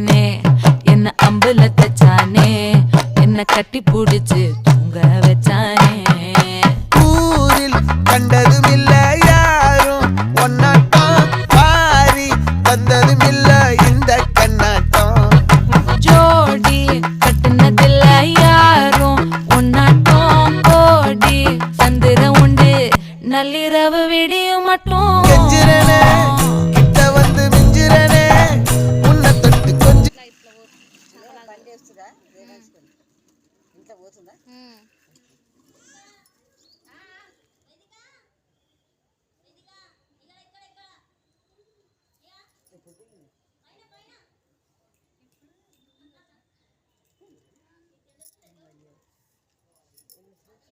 வச்சானே என்ன அம்புல தச்சானே என்ன கட்டி புடிச்சு தூங்க வச்சானே. ஊரில் கண்டதும் இல்ல யாரும் ஒன்னாட்டம் பாரி வந்ததும் இல்ல இந்த கண்ணாட்டம். ஜோடி கட்டுனதில்ல யாரும் ஒன்னாட்டம் கோடி சந்திர உண்டு நள்ளிரவு விடியும் மட்டும். கெஞ்சிரனே கிட்ட வந்து மிஞ்சிரனே உன்னை தொட்டு கொஞ்சம் బండి వస్తుందా ఇంట్లో పోతుందా